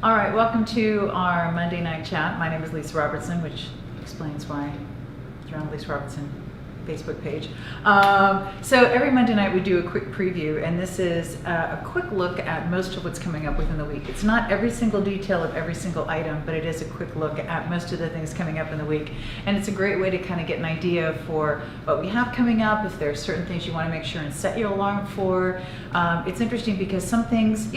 All right, welcome to our Monday night chat. My name is Lisa Robertson, which explains why you're on the Lisa Robertson Facebook page. So every Monday night we do a quick preview, and this is a quick look at most of what's coming up within the week. It's not every single detail of every single item, but it is a quick look at most of the things coming up in the week. And it's a great way to kind of get an idea for what we have coming up, if there are certain things you want to make sure and set your alarm for. It's interesting because some things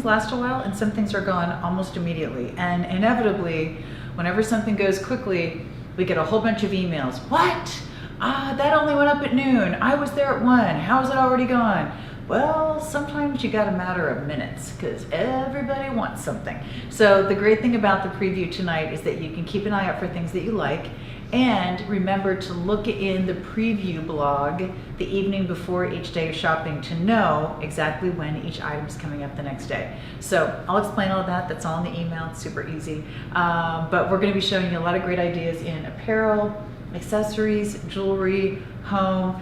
last a while and some things are gone almost immediately. And inevitably, whenever something goes quickly, we get a whole bunch of emails. What? That only went up at noon. I was there at 1. How is it already gone? Well, sometimes you got a matter of minutes because everybody wants something. So the great thing about the preview tonight is that you can keep an eye out for things that you like, and remember to look in the preview blog the evening before each day of shopping to know exactly when each item is coming up the next day. So I'll explain all of that. That's all in the email. It's super easy. But we're going to be showing you a lot of great ideas in apparel, accessories, jewelry, home.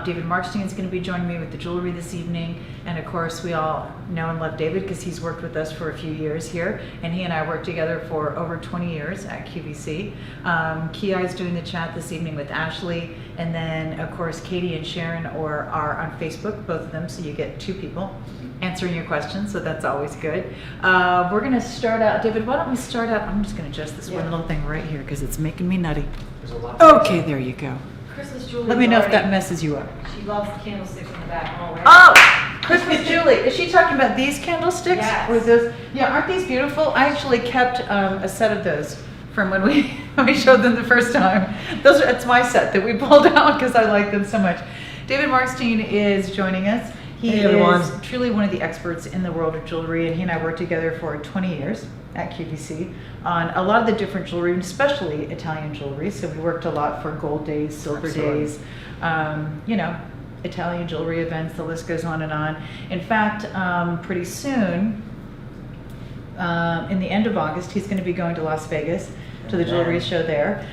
David Marstein is going to be joining me with the jewelry this evening. And of course, we all know and love David because he's worked with us for a few years here. And he and I worked together for over 20 years at QVC. Kia is doing the chat this evening with Ashley. And then, of course, Katie and Sharon are on Facebook, both of them. So you get two people answering your questions. So that's always good. We're going to start out. David, why don't we start out? I'm just going to adjust this one little thing right here because it's making me nutty. Okay, there you go. Christmas jewelry. Let me know if that messes you up. She loves the candlesticks in the back already. Oh, Christmas Julie. Is she talking about these candlesticks? Yes. Or those? Yeah, aren't these beautiful? I actually kept a set of those from when we showed them the first time. It's my set that we pulled out because I like them so much. David Marstein is joining us. He is truly one of the experts in the world of jewelry, and he and I worked together for 20 years at QVC on a lot of the different jewelry, and especially Italian jewelry. So we worked a lot for gold days, silver days, Italian jewelry events, the list goes on and on. In fact, pretty soon, in the end of August, he's going to be going to Las Vegas to the jewelry show there.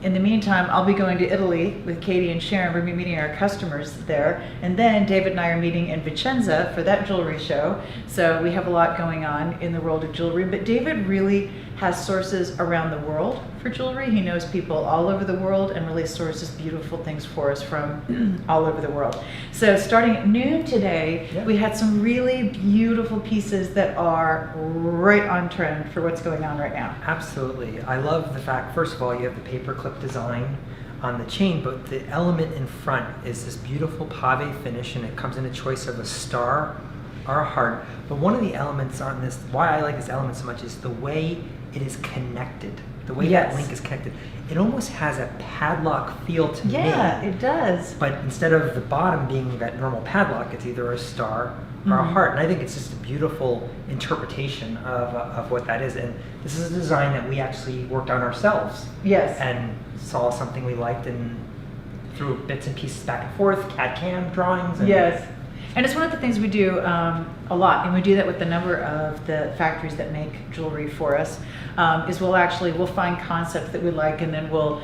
In the meantime, I'll be going to Italy with Katie and Sharon. We'll be meeting our customers there. And then David and I are meeting in Vicenza for that jewelry show. So we have a lot going on in the world of jewelry. But David really has sources around the world for jewelry. He knows people all over the world and really sources beautiful things for us from all over the world. So starting at noon today, we had some really beautiful pieces that are right on trend for what's going on right now. Absolutely. I love the fact, first of all, you have the paperclip design on the chain, but the element in front is this beautiful pave finish, and it comes in a choice of a star or a heart. But one of the elements on this, why I like this element so much, is the way it is connected. The way that link is connected. It almost has a padlock feel to me. Yeah, it does. But instead of the bottom being that normal padlock, it's either a star or a heart. And I think it's just a beautiful interpretation of what that is. And this is a design that we actually worked on ourselves. Yes. And saw something we liked and threw bits and pieces back and forth, CAD/CAM drawings. And yes. And it's one of the things we do a lot, and we do that with a number of the factories that make jewelry for us. Is we'll find concepts that we like, and then we'll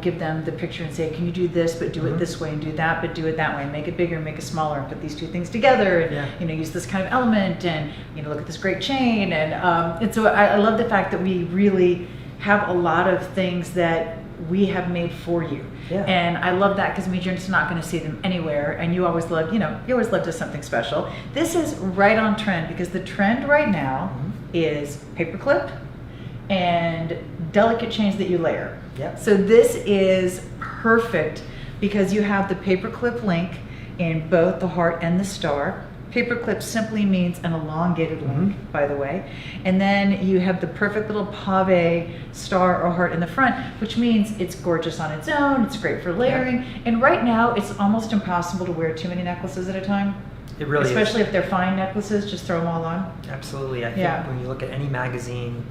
give them the picture and say, can you do this, but do it this way, and do that, but do it that way, and make it bigger, make it smaller, and put these two things together, and use this kind of element, and look at this great chain, and so I love the fact that we really have a lot of things that we have made for you. Yeah. And I love that because it means you're just not going to see them anywhere, and you always love, you always love just something special. This is right on trend because the trend right now is paperclip and delicate chains that you layer. Yep. So this is perfect because you have the paperclip link in both the heart and the star. Paperclip simply means an elongated link, by the way. And then you have the perfect little pave star or heart in the front, which means it's gorgeous on its own, it's great for layering. And right now, it's almost impossible to wear too many necklaces at a time. It really Especially if they're fine necklaces, just throw them all on. Absolutely. I think when you look at any magazine,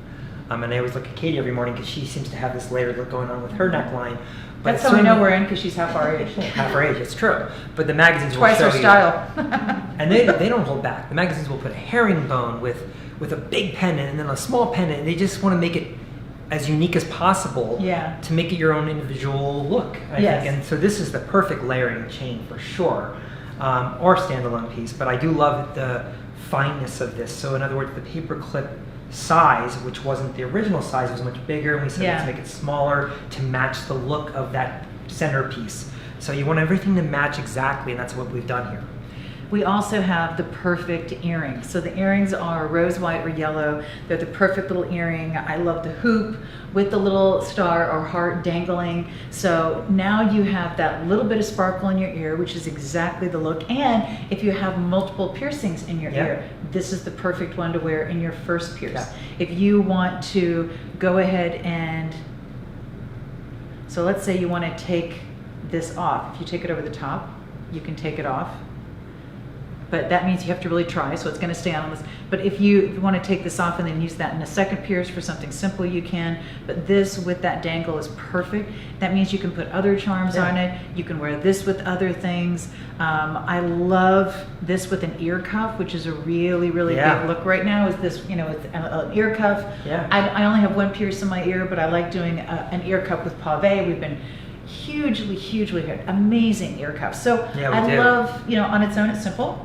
and I always look at Katie every morning because she seems to have this layered look going on with her neckline. But that's how we know we're in, because she's half our age. Half our age, it's true. But the magazines Twice will our show style. And they don't hold back. The magazines will put a herringbone with a big pendant and then a small pendant, and they just want to make it as unique as possible to make it your own individual look, I think. And so this is the perfect layering chain for sure, or standalone piece. But I do love the fineness of this. So in other words, the paperclip size, which wasn't the original size, was much bigger, and we said let's make it smaller to match the look of that centerpiece. So you want everything to match exactly, and that's what we've done here. We also have the perfect earrings. So the earrings are rose white or yellow. They're the perfect little earring. I love the hoop with the little star or heart dangling. So now you have that little bit of sparkle in your ear, which is exactly the look. And if you have multiple piercings in your ear, this is the perfect one to wear in your first pierce. Yeah. If you want to go ahead and, so let's say you want to take this off. If you take it over the top, you can take it off. But that means you have to really try, so it's going to stay on this. But if you want to take this off and then use that in a second pierce for something simple, you can. But this with that dangle is perfect. That means you can put other charms on it. You can wear this with other things. I love this with an ear cuff, which is a really, really big look right now. Is this, with an ear cuff? Yeah. I only have one pierce in my ear, but I like doing an ear cuff with pave. We've been hugely amazing ear cuffs. So I love, on its own it's simple,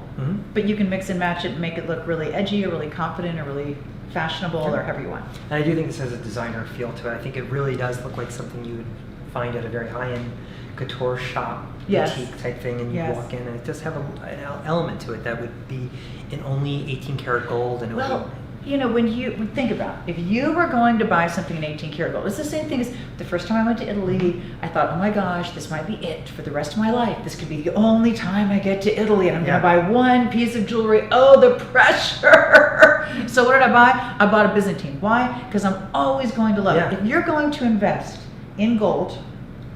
but you can mix and match it and make it look really edgy or really confident or really fashionable or however you want. And I do think this has a designer feel to it. I think it really does look like something you would find at a very high-end couture shop, boutique type thing, and you walk in and it does have an element to it that would be in only 18 karat gold, and it would when you think about it, if you were going to buy something in 18 karat gold, it's the same thing as the first time I went to Italy. I thought, oh my gosh, this might be it for the rest of my life. This could be the only time I get to Italy, and I'm going to buy one piece of jewelry. Oh, the pressure. So what did I buy? I bought a Byzantine. Why? Because I'm always going to love it. If you're going to invest in gold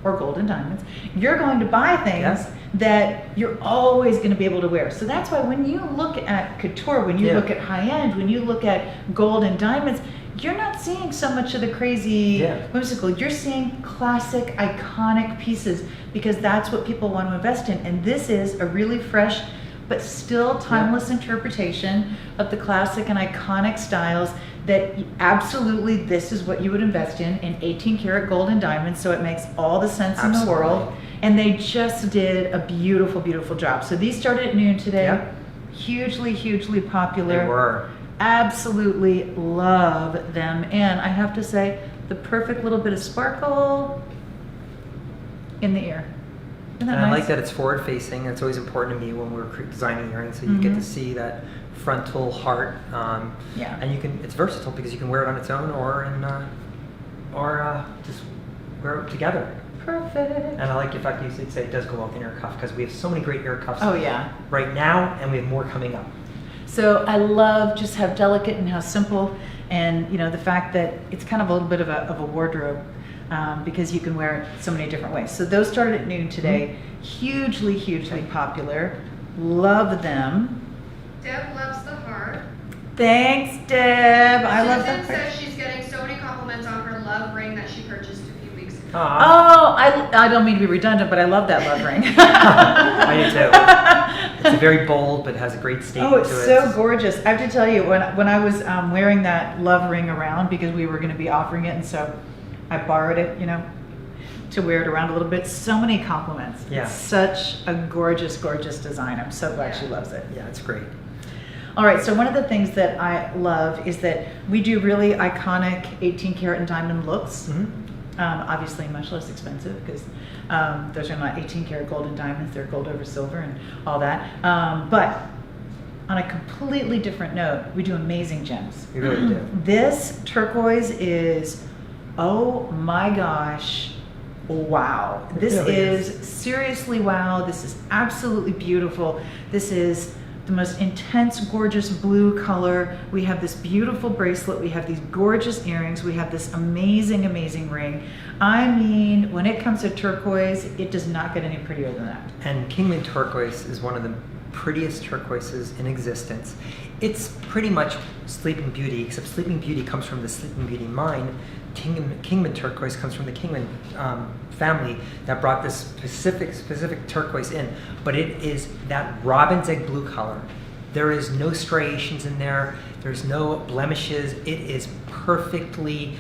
or gold and diamonds, you're going to buy things that you're always going to be able to wear. So that's why when you look at couture, when you look at high-end, when you look at gold and diamonds, you're not seeing so much of the crazy whimsical. You're seeing classic, iconic pieces, because that's what people want to invest in. And this is a really fresh but still timeless interpretation of the classic and iconic styles that absolutely this is what you would invest in 18 karat gold and diamonds. So it makes all the sense in the world. And they just did a beautiful job. So these started at noon today. Hugely popular. They were. Absolutely love them. And I have to say, the perfect little bit of sparkle in the ear. Isn't that nice? I like that it's forward facing. It's always important to me when we're designing earrings, so you get to see that frontal heart. And you can, it's versatile because you can wear it on its own or just wear it together. Perfect. And I like the fact you say it does go well with an ear cuff, because we have so many great ear cuffs right now, and we have more coming up. So I love just how delicate and how simple, and the fact that it's kind of a little bit of a wardrobe, because you can wear it so many different ways. So those started at noon today. Hugely popular. Love them. Deb loves the heart. Thanks, Deb. I love Susan that. says she's getting so many compliments on her love ring that she purchased a few weeks ago. Oh, I don't mean to be redundant, but I love that love ring. I do too. It's very bold, but has a great statement to it. Oh, it's so gorgeous. I have to tell you, when I was wearing that love ring around, because we were going to be offering it, and so I borrowed it, to wear it around a little bit. So many compliments. Yeah. It's such a gorgeous design. I'm so glad she loves it. Yeah, it's great. All right, so one of the things that I love is that we do really iconic 18 karat and diamond looks. Obviously much less expensive, because those are not 18 karat gold and diamonds, they're gold over silver and all that. But on a completely different note, we do amazing gems. We really do. This turquoise is, oh my gosh, wow. This is seriously wow. This is absolutely beautiful. This is the most intense, gorgeous blue color. We have this beautiful bracelet. We have these gorgeous earrings. We have this amazing ring. I mean, when it comes to turquoise, it does not get any prettier than that. And Kingman Turquoise is one of the prettiest turquoises in existence. It's pretty much Sleeping Beauty, except Sleeping Beauty comes from the Sleeping Beauty mine. Kingman Turquoise comes from the Kingman family that brought this specific turquoise in, but it is that robin's egg blue color. There is no striations in there. There's no blemishes. It is perfectly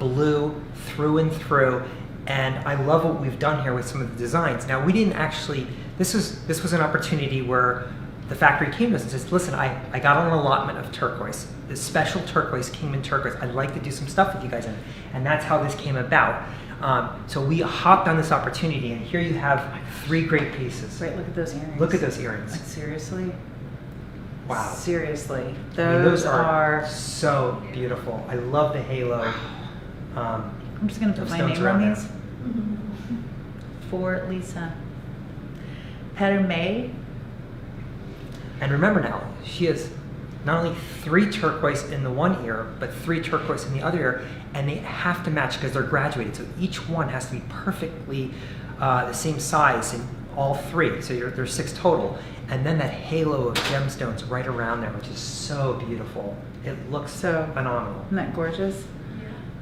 blue through and through. And I love what we've done here with some of the designs. Now, we didn't actually, this was an opportunity where the factory came to us and says, listen, I got an allotment of turquoise, this special turquoise, Kingman Turquoise. I'd like to do some stuff with you guys in it. And that's how this came about. So we hopped on this opportunity, and here you have 3 great pieces. Wait, look at those earrings. Look at those earrings. Like, seriously? Wow. Seriously. I mean, Those are... so beautiful. I love the halo. I'm just going to put my stones name on around these. For Lisa. Perme. And remember now, she has not only 3 turquoise in the one ear, but 3 turquoise in the other ear, and they have to match because they're graduated. So each one has to be perfectly the same size in all 3. So there's 6 total. And then that halo of gemstones right around there, which is so beautiful. It looks So phenomenal. Isn't that gorgeous?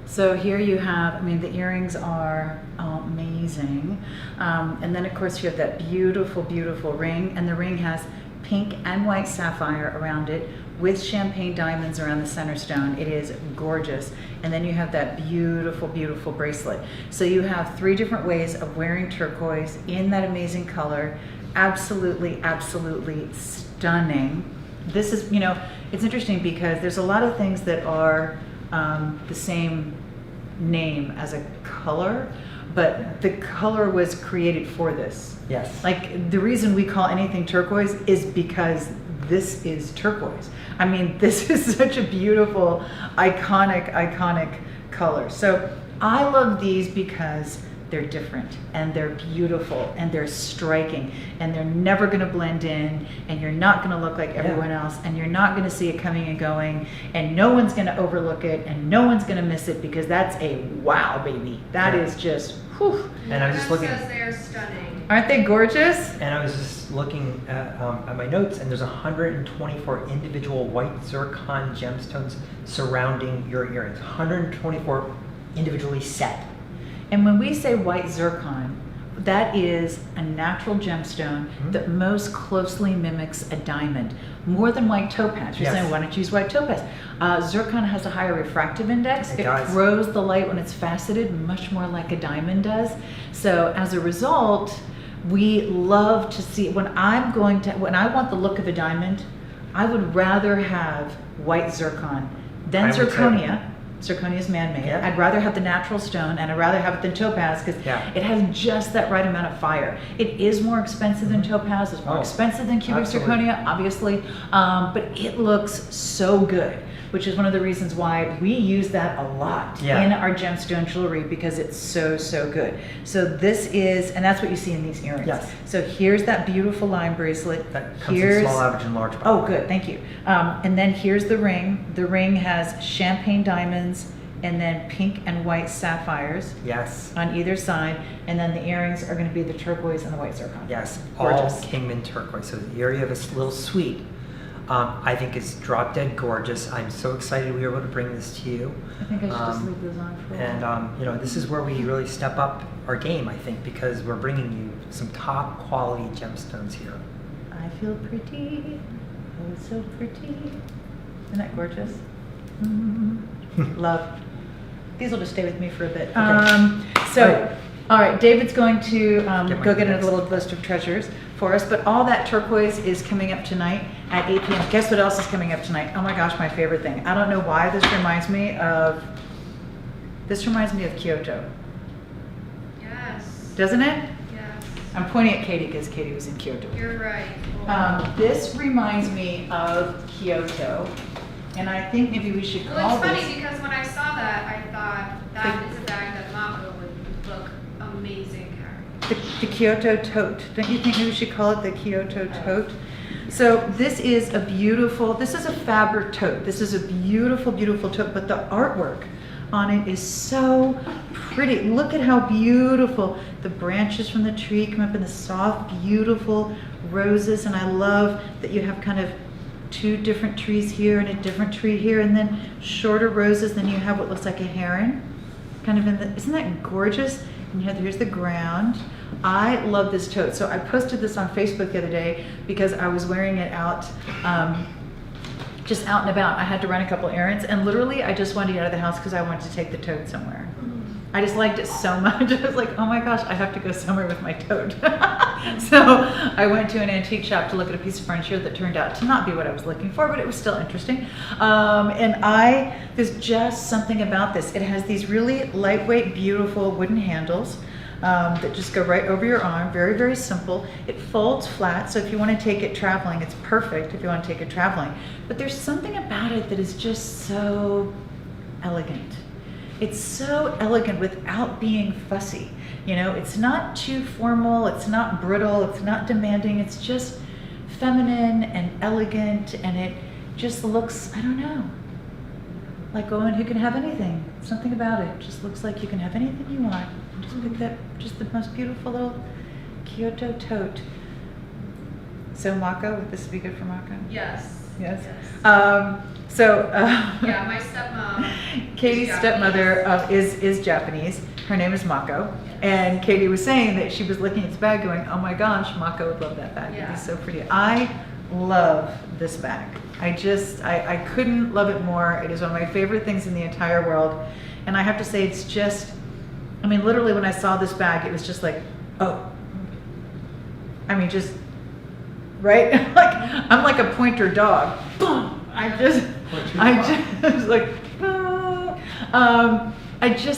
So here you have, I mean, the earrings are amazing. And then of course you have that beautiful, beautiful ring, and the ring has pink and white sapphire around it with champagne diamonds around the center stone. It is gorgeous. And then you have that beautiful, beautiful bracelet. So you have 3 different ways of wearing turquoise in that amazing color. Absolutely, absolutely stunning. This is, you know, it's interesting because there's a lot of things that are the same name as a color, but the color was created for this. Yes. Like, the reason we call anything turquoise is because this is turquoise. I mean, this is such a beautiful, iconic color. So I love these because they're different and they're beautiful and they're striking and they're never going to blend in, and you're not going to look like everyone else, and you're not going to see it coming and going, and no one's going to overlook it, and no one's going to miss it, because that's a wow, baby. That is just whew. And I was just looking. Says they're stunning. Aren't they gorgeous? And I was just looking at my notes, and there's 124 individual white zircon gemstones surrounding your earrings. 124 individually set. And when we say white zircon, that is a natural gemstone that most closely mimics a diamond, more than white topaz. You're saying, why don't you use white topaz? Zircon has a higher refractive index. It throws the light when it's faceted much more like a diamond does. So as a result, we love to see, when I want the look of a diamond, I would rather have white zircon than zirconia. Zirconia is man-made. Yeah. I'd rather have the natural stone, and I'd rather have it than topaz, because it has just that right amount of fire. It is more expensive than topaz. It's more expensive than cubic zirconia, obviously, but it looks so good, which is one of the reasons why we use that a lot in our gemstone jewelry, because it's so, so good. So this is, and that's what you see in these earrings. Yes. So here's that beautiful lime bracelet. That comes in small, average, and large. Oh, good, thank you. And then here's the ring. The ring has champagne diamonds and then pink and white sapphires. Yes. On either side, and then the earrings are going to be the turquoise and the white zircon. Yes, gorgeous. All Kingman Turquoise. So the area of this little suite, I think is drop dead gorgeous. I'm so excited we were able to bring this to you. I think I should just leave those on for a while. And you know, this is where we really step up our game, I think, because we're bringing you some top quality gemstones here. I feel pretty. Oh, so pretty. Isn't that gorgeous? Love. These will just stay with me for a bit. Okay. All right, David's going to go get a next. little list of treasures for us, but all that turquoise is coming up tonight at 8 p.m. Guess what else is coming up tonight? Oh my gosh, my favorite thing. I don't know why this reminds me of Kyoto. Yes. Doesn't it? Yes. I'm pointing at Katie because Katie was in Kyoto. You're right. This reminds me of Kyoto, and I think maybe we should Well, call it's this. funny because when I saw that, I thought that is a bag that Mako would look amazing carrying. The Kyoto Tote. Don't you think we should call it the Kyoto Tote? So this is a fabric tote. This is a beautiful, beautiful tote, but the artwork on it is so pretty. Look at how beautiful the branches from the tree come up in the soft, beautiful roses, and I love that you have kind of 2 different trees here and a different tree here, and then shorter roses, then you have what looks like a heron kind of isn't that gorgeous? And here's the ground. I love this tote. So I posted this on Facebook the other day because I was wearing it out, just out and about. I had to run a couple errands, and literally I just wanted to get out of the house because I wanted to take the tote somewhere. I just liked it so much. I was like, oh my gosh, I have to go somewhere with my tote. So I went to an antique shop to look at a piece of furniture that turned out to not be what I was looking for, but it was still interesting. There's just something about this. It has these really lightweight, beautiful wooden handles that just go right over your arm. Very, very simple. It folds flat, so if you want to take it traveling, it's perfect if you want to take it traveling. But there's something about it that is just so elegant. It's so elegant without being fussy. You know, it's not too formal, it's not brittle, it's not demanding, it's just feminine and elegant, and it just looks, I don't know, like a woman who can have anything. Something about it just looks like you can have anything you want. Just pick that, just the most beautiful little Kyoto Tote. So Mako, would this be good for Mako? Yes. Yes. Yes. Yeah, my stepmom. Katie's is stepmother Japanese. is Japanese. Her name is Mako. And Katie was saying that she was looking at this bag going, oh my gosh, Mako would love that bag. It'd Yeah. be so pretty. I love this bag. I couldn't love it more. It is one of my favorite things in the entire world. And I have to say, it's just, I mean, literally when I saw this bag, it was just like, oh. I mean, just, right? Like, I'm like a pointer dog. Boom! I just like,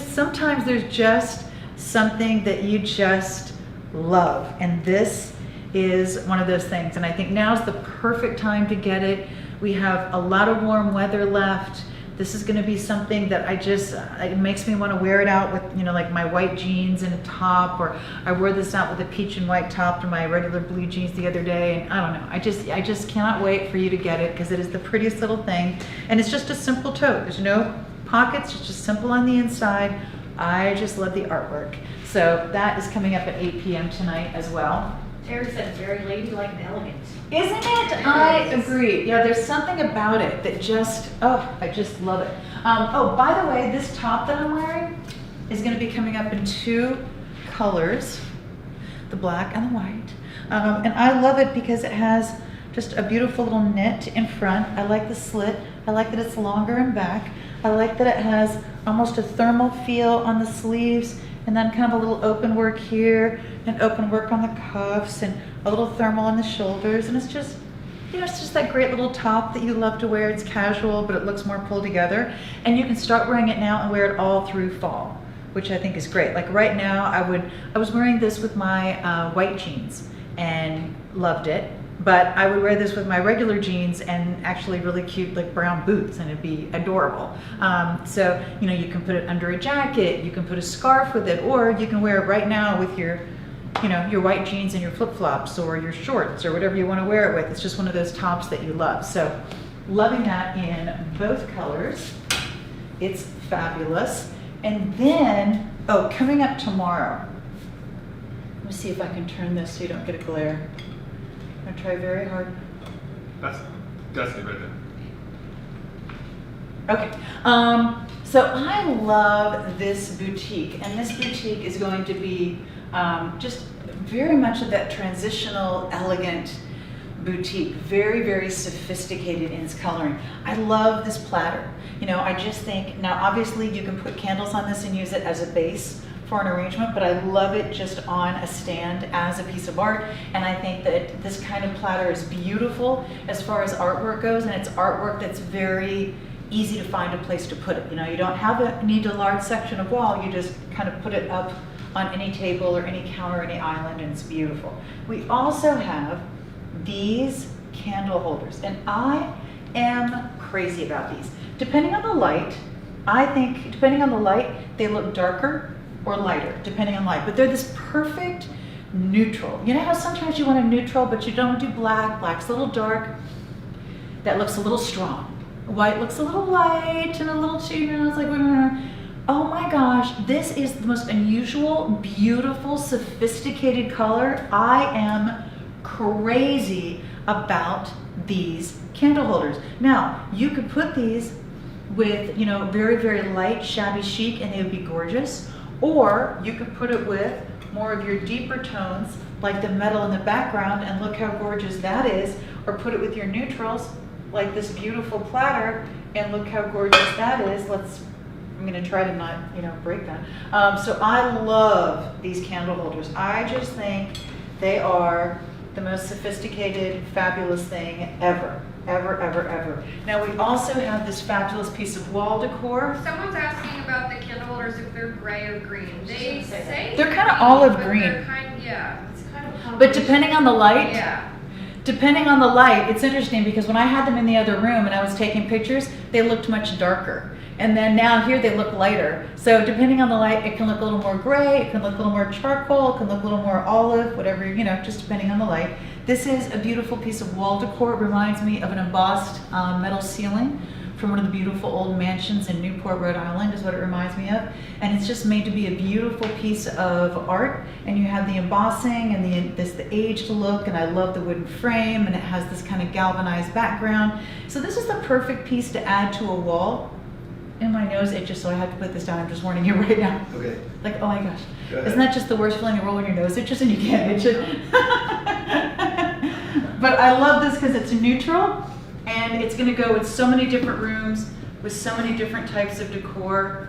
sometimes there's just something that you just love. And this is one of those things. And I think now's the perfect time to get it. We have a lot of warm weather left. This is going to be something that it makes me want to wear it out with, you know, like my white jeans and a top, or I wore this out with a peach and white top to my regular blue jeans the other day. And I don't know, I just cannot wait for you to get it because it is the prettiest little thing. And it's just a simple tote. There's no pockets, it's just simple on the inside. I just love the artwork. So that is coming up at 8 p.m. tonight as well. Terry said very ladylike and elegant. Isn't it? I agree. Yeah, there's something about it that just, oh, I just love it. Oh, by the way, this top that I'm wearing is going to be coming up in 2 colors, the black and the white. And I love it because it has just a beautiful little knit in front. I like the slit. I like that it's longer in back. I like that it has almost a thermal feel on the sleeves, and then kind of a little open work here, and open work on the cuffs, and a little thermal on the shoulders. And it's just, you know, it's just that great little top that you love to wear. It's casual, but it looks more pulled together. And you can start wearing it now and wear it all through fall, which I think is great. Like right now, I was wearing this with my white jeans and loved it. But I would wear this with my regular jeans and actually really cute like brown boots, and it'd be adorable. So, you know, you can put it under a jacket, you can put a scarf with it, or you can wear it right now with your, you know, your white jeans and your flip-flops or your shorts or whatever you want to wear it with. It's just one of those tops that you love. So loving that in both colors. It's fabulous. And then, oh, coming up tomorrow. Let me see if I can turn this so you don't get a glare. I'm gonna try very hard. That's it right there. Okay. So I love this boutique, and this boutique is going to be just very much of that transitional, elegant boutique. Very, very sophisticated in its coloring. I love this platter. You know, I just think, now obviously you can put candles on this and use it as a base for an arrangement, but I love it just on a stand as a piece of art. And I think that this kind of platter is beautiful as far as artwork goes, and it's artwork that's very easy to find a place to put it. You know, you don't need a large section of wall, you just kind of put it up on any table or any counter, any island, and it's beautiful. We also have these candle holders, and I am crazy about these. Depending on the light, I think, depending on the light, they look darker or lighter, depending on light, but they're this perfect neutral. You know how sometimes you want a neutral, but you don't do black. Black's a little dark. That looks a little strong. White looks a little light and a little too, you know, it's like, oh my gosh, this is the most unusual, beautiful, sophisticated color. I am crazy about these candle holders. Now, you could put these with, you know, very, very light, shabby chic, and they would be gorgeous. Or you could put it with more of your deeper tones, like the metal in the background, and look how gorgeous that is. Or put it with your neutrals, like this beautiful platter, and look how gorgeous that is. Let's I'm gonna try to not, break that. So I love these candle holders. I just think they are the most sophisticated, fabulous thing ever. Ever, ever, ever. Now we also have this fabulous piece of wall decor. Someone's asking about the candle holders if they're gray or green. They say They're kinda olive but green. They're yeah. It's kind of But depending on the light, Yeah. depending on the light, it's interesting because when I had them in the other room and I was taking pictures, they looked much darker. And then now here they look lighter. So depending on the light, it can look a little more gray, it can look a little more charcoal, it can look a little more olive, whatever, just depending on the light. This is a beautiful piece of wall decor. It reminds me of an embossed metal ceiling from one of the beautiful old mansions in Newport, Rhode Island is what it reminds me of. And it's just made to be a beautiful piece of art. And you have the embossing and the aged look, and I love the wooden frame, and it has this kind of galvanized background. So this is the perfect piece to add to a wall. And my nose itches, so I have to put this down. I'm just warning you right now. Okay. Like, oh my gosh. Go ahead. Isn't that just the worst feeling in the world when your nose itches and you can't itch it? But I love this because it's neutral, and it's going to go with so many different rooms, with so many different types of decor.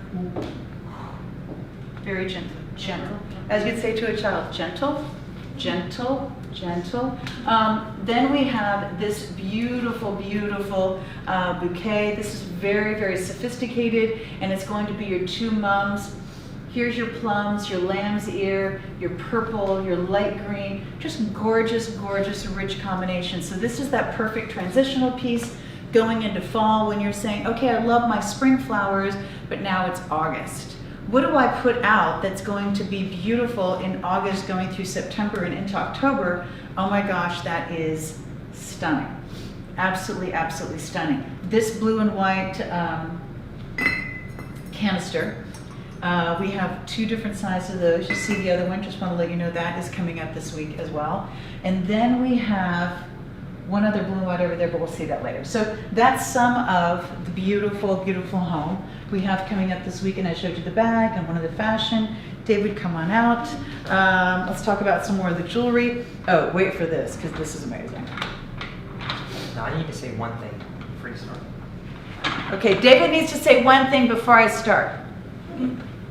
Very gentle, gentle. As you'd say to a child, gentle, gentle, gentle. Then we have this beautiful, beautiful bouquet. This is very, very sophisticated, and it's going to be your two mums. Here's your plums, your lamb's ear, your purple, your light green. Just gorgeous, gorgeous, rich combination. So this is that perfect transitional piece going into fall when you're saying, okay, I love my spring flowers, but now it's August. What do I put out that's going to be beautiful in August going through September and into October? Oh my gosh, that is stunning. Absolutely, absolutely stunning. This blue and white canister, we have two different sizes of those. You see the other one, just want to let you know that is coming up this week as well. And then we have one other blue and white over there, but we'll see that later. So that's some of the beautiful, beautiful home we have coming up this week. And I showed you the bag and one of the fashion. David, come on out. Let's talk about some more of the jewelry. Oh, wait for this, because this is amazing. Now I need to say one thing before you start. Okay, David needs to say one thing before I start.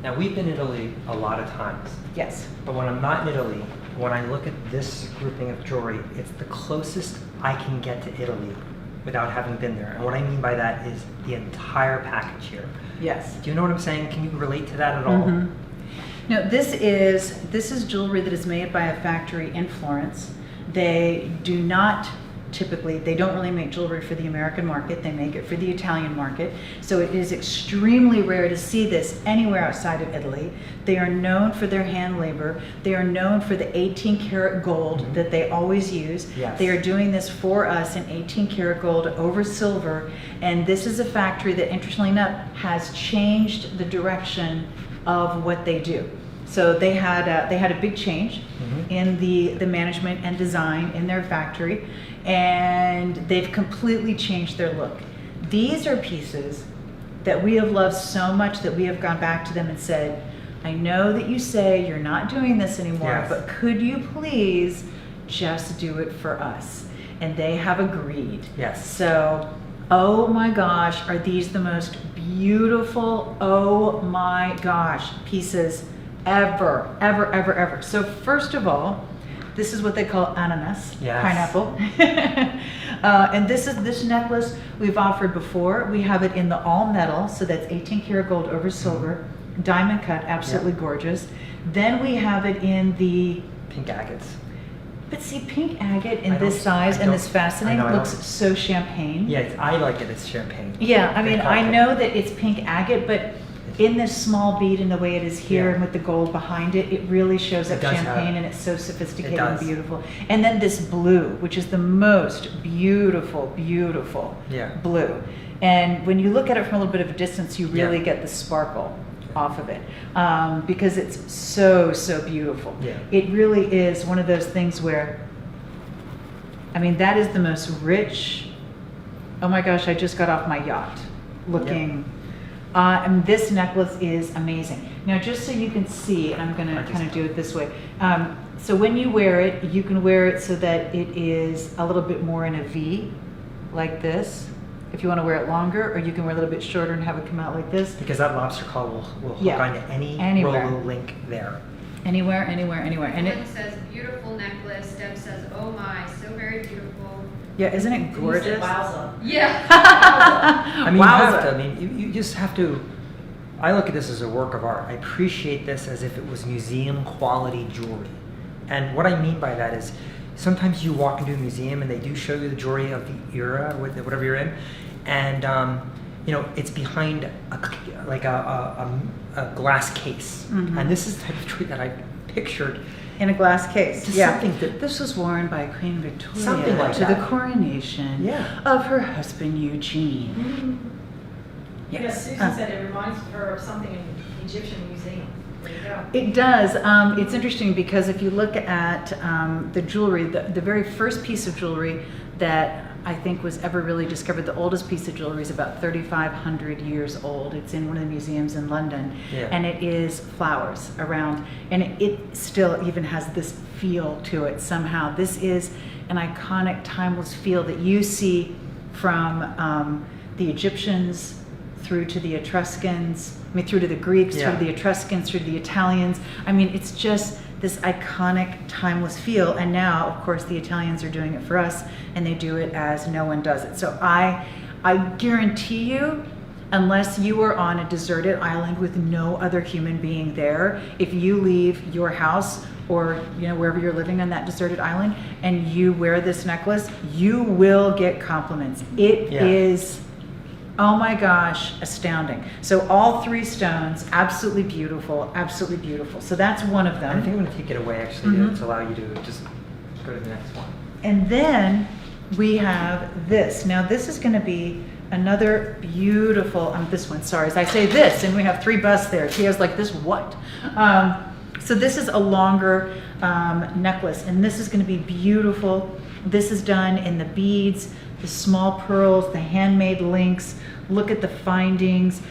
Now we've been in Italy a lot of times, Yes. but when I'm not in Italy, when I look at this grouping of jewelry, it's the closest I can get to Italy without having been there. And what I mean by that is the entire package here. Yes. Do you know what I'm saying? Can you relate to that at all? Mhm. No, this is jewelry that is made by a factory in Florence. They do not typically, they don't really make jewelry for the American market. They make it for the Italian market. So it is extremely rare to see this anywhere outside of Italy. They are known for their hand labor. They are known for the 18 karat gold that they always use. Yes. They are doing this for us in 18 karat gold over silver. And this is a factory that, interestingly enough, has changed the direction of what they do. So they had a big change in the management and design in their factory, and they've completely changed their look. These are pieces that we have loved so much that we have gone back to them and said, I know that you say you're not doing this anymore, Yes. but could you please just do it for us? And they have agreed. Yes. So, oh my gosh, are these the most beautiful, oh my gosh, pieces ever, ever, ever, ever. So first of all, this is what they call Animus Pineapple. And this necklace we've offered before. We have it in the all metal, so that's 18 karat gold over silver, diamond cut, absolutely gorgeous. Then we have it in the Pink agates. But see, pink agate in I this don't- size I and don't- this faceting I know, I looks don't- so champagne. Yeah, I like it as champagne. Yeah, I mean, Pink I agate. know that it's pink agate, but in this small bead and the way it is here Yeah. and with the gold behind it, it really shows It up does champagne have- and it's so sophisticated It and does. beautiful. And then this blue, which is the most beautiful, beautiful Yeah. blue. And when you look at it from a little bit of a distance, you really Yeah. get the sparkle off of it because it's so, so beautiful. Yeah. It really is one of those things where, I mean, that is the most rich, oh my gosh, I just got off my yacht looking. And this necklace is amazing. Now, just so you can see, and I'm going to kind of do it this way. So when you wear it, you can wear it so that it is a little bit more in a V, like this. if you want to wear it longer, or you can wear it a little bit shorter and have it come out like this. Because that lobster claw will hook Yeah. onto any Anywhere. Rolo link there. Anywhere, anywhere, anywhere. And Lynn it, says, beautiful necklace. Deb says, oh my, so very beautiful. yeah, isn't it gorgeous? Wowza. Yeah. I mean, you have Wowza. to. I mean, you just have to. I look at this as a work of art. I appreciate this as if it was museum quality jewelry. And what I mean by that is, sometimes you walk into a museum and they do show you the jewelry of the era, whatever you're in, and it's behind a glass case. Mhm. And this is the type of jewelry that I pictured. In a glass case. Just Yeah. something that- This was worn by Queen Victoria Something like to that. the coronation Yeah. of her husband Eugene. Yeah, Yes. Susan said it reminds her of something in the Egyptian museum. There you go. It does. It's interesting because if you look at the jewelry, the very first piece of jewelry that I think was ever really discovered, the oldest piece of jewelry is about 3,500 years old. It's in one of the museums in London. Yeah. And it is flowers around, and it still even has this feel to it somehow. This is an iconic, timeless feel that you see from the Egyptians through to the Etruscans, through to the Greeks, Yeah. through to the Etruscans, through to the Italians. I mean, it's just this iconic, timeless feel. And now, of course, the Italians are doing it for us, and they do it as no one does it. So I guarantee you, unless you are on a deserted island with no other human being there, if you leave your house or wherever you're living on that deserted island and you wear this necklace, you will get compliments. It Yeah. is, oh my gosh, astounding. So all three stones, absolutely beautiful, absolutely beautiful. So that's one of I think them. I'm going to take it away actually Mhm. to allow you to just go to the next one. And then we have this. Now this is going to be another beautiful, this one, sorry, as I say this, and we have three busts there. Tia's like, this what? So this is a longer necklace, and this is going to be beautiful. This is done in the beads, the small pearls, the handmade links. Look at the findings.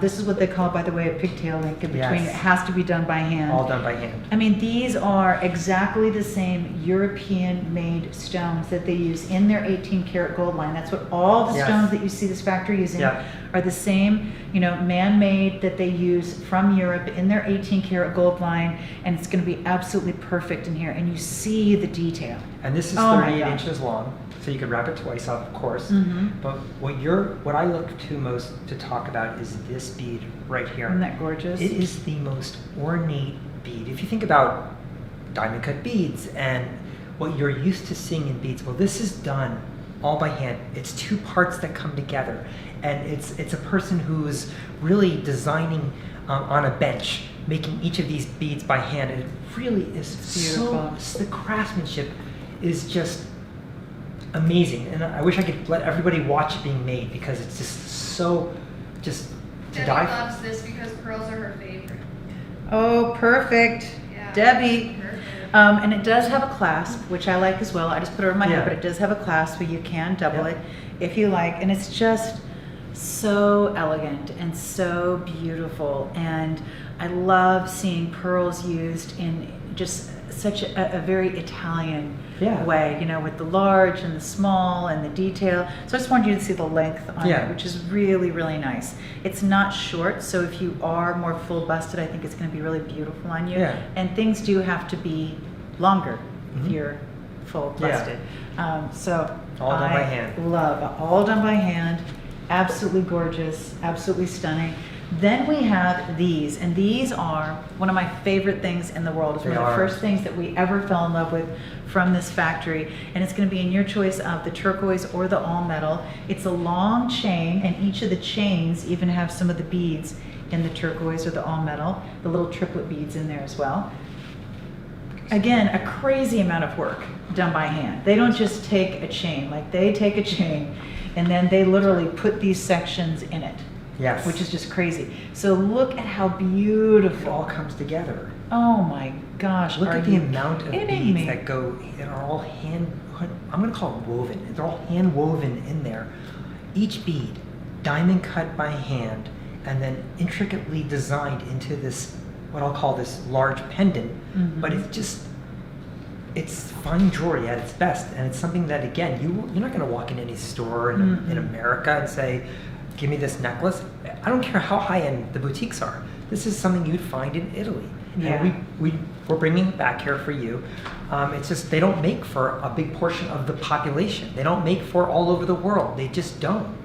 This is what they call, by the way, a pigtail link in between. Yes. It has to be done by hand. All done by hand. I mean, these are exactly the same European-made stones that they use in their 18-karat gold line. That's what all the Yes. stones that you see this factory using Yeah. are the same, man-made that they use from Europe in their 18-karat gold line, and it's going to be absolutely perfect in here. And you see the detail. And this is Oh my 38 gosh. inches long, so you could wrap it twice up, of course. Mhm. But what I look to most to talk about is this bead right here. Isn't that gorgeous? It is the most ornate bead. If you think about diamond cut beads and what you're used to seeing in beads, well, this is done all by hand. It's two parts that come together, and it's a person who's really designing on a bench, making each of these beads by hand. And it really is Beautiful. the craftsmanship is just amazing, and I wish I could let everybody watch it being made because it's just so to Debbie die for. loves this because pearls are her favorite. Oh, perfect. Yeah. Debbie. Perfect. And it does have a clasp, which I like as well. I just put it over my Yeah. head, but it does have a clasp where you can double Yeah. it if you like. And it's just so elegant and so beautiful. And I love seeing pearls used in just such a very Italian Yeah. way, with the large and the small and the detail. So I just wanted you to see the length on Yeah. it, which is really, really nice. It's not short, so if you are more full busted, I think it's going to be really beautiful on you. Yeah. And things do have to be longer Mhm. if you're full Yeah. busted. So All done by I hand. love all done by hand. Absolutely gorgeous, absolutely stunning. Then we have these, and these are one of my favorite things in the world. It's They one of the are. first things that we ever fell in love with from this factory, and it's going to be in your choice of the turquoise or the all metal. It's a long chain, and each of the chains even have some of the beads in the turquoise or the all metal, the little triplet beads in there as well. Again, a crazy amount of work done by hand. They don't just take a chain, like they take a chain and then they literally put these sections in it. Yes. Which is just crazy. So look at how It all beautiful. comes together. Oh my gosh. Look are at the you amount of kidding beads me? that are all I'm going to call it woven. They're all hand woven in there. Each bead, diamond cut by hand, and then intricately designed into this, what I'll call this large pendant. Mhm. But it's just it's fine jewelry at its best, and it's something that, again, you're not going to walk in any store in America and say, give me this necklace. I don't care how high-end the boutiques are. This is something you'd find in Italy. Yeah. And we're bringing it back here for you. It's just they don't make for a big portion of the population. They don't make for all over the world. They just don't.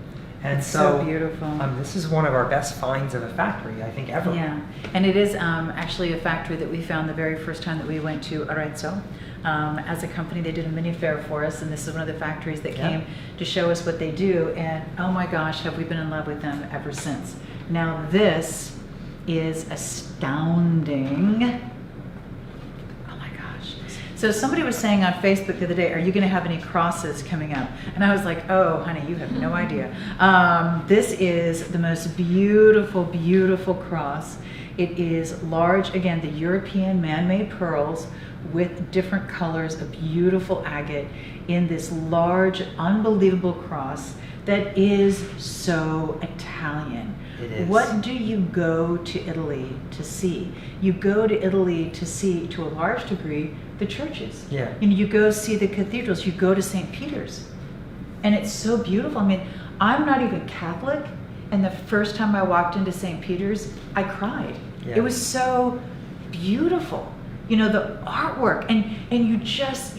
And So beautiful. This is one of our best finds of a factory, I think, ever. Yeah, and it is actually a factory that we found the very first time that we went to Arezzo. As a company, they did a mini fair for us, and this is one of the factories that came to show us what they do. And oh my gosh, have we been in love with them ever since. Now this is astounding. Oh my gosh. So somebody was saying on Facebook the other day, are you going to have any crosses coming up? And I was like, oh honey, you have no idea. This is the most beautiful, beautiful cross. It is large, again, the European man-made pearls with different colors of beautiful agate in this large, unbelievable cross that is so Italian. It is. What do you go to Italy to see? You go to Italy to see, to a large degree, the churches. Yeah. You go see the cathedrals. You go to St. Peter's. And it's so beautiful. I mean, I'm not even Catholic, and the first time I walked into St. Peter's, I cried. Yeah. It was so beautiful. The artwork, and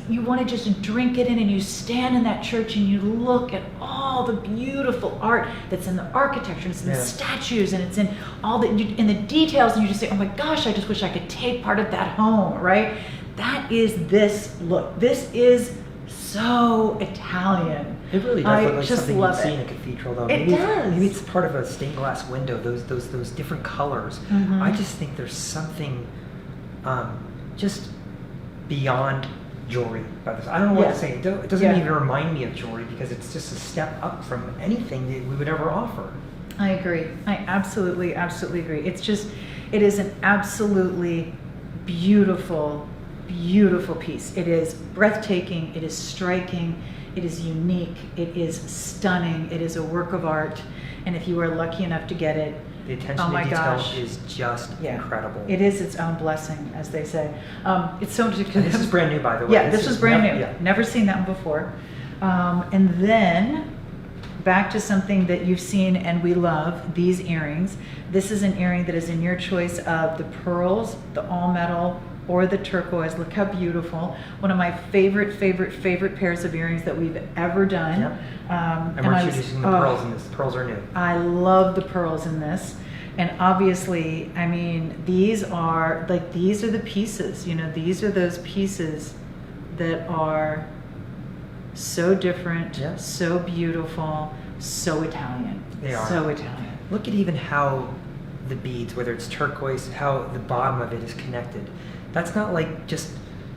you want to just drink it in, and you stand in that church and you look at all the beautiful art that's in the architecture, it's in the statues, and it's in all in the details, and you just say, oh my gosh, I just wish I could take part of that home, right? That is this look. This is so Italian. It really does look like something you'd see in a cathedral, though. It does. Maybe it's part of a stained glass window. Those different colors. Mhm. I just think there's something just beyond jewelry about this. I don't know what to say. It doesn't even remind me of jewelry because it's just a step up from anything that we would ever offer. I agree. I absolutely, absolutely agree. It is an absolutely beautiful, beautiful piece. It is breathtaking. It is striking. It is unique. It is stunning. It is a work of art. And if you are lucky enough to get it, The attention oh to my detail gosh. is just incredible. It is its own blessing, as they say. It's so interesting. And this is brand new, by the way. Yeah, this was brand new. Yeah. Never seen that one before. And then back to something that you've seen and we love, these earrings. This is an earring that is in your choice of the pearls, the all metal, or the turquoise. Look how beautiful. One of my favorite pairs of earrings that we've ever done. Yep. And we're introducing the pearls in this. The pearls are new. I love the pearls in this. And obviously, I mean, these are the pieces, these are those pieces that are so different, so beautiful, so Italian. They are. So Italian. Look at even how the beads, whether it's turquoise, how the bottom of it is connected. That's not like just,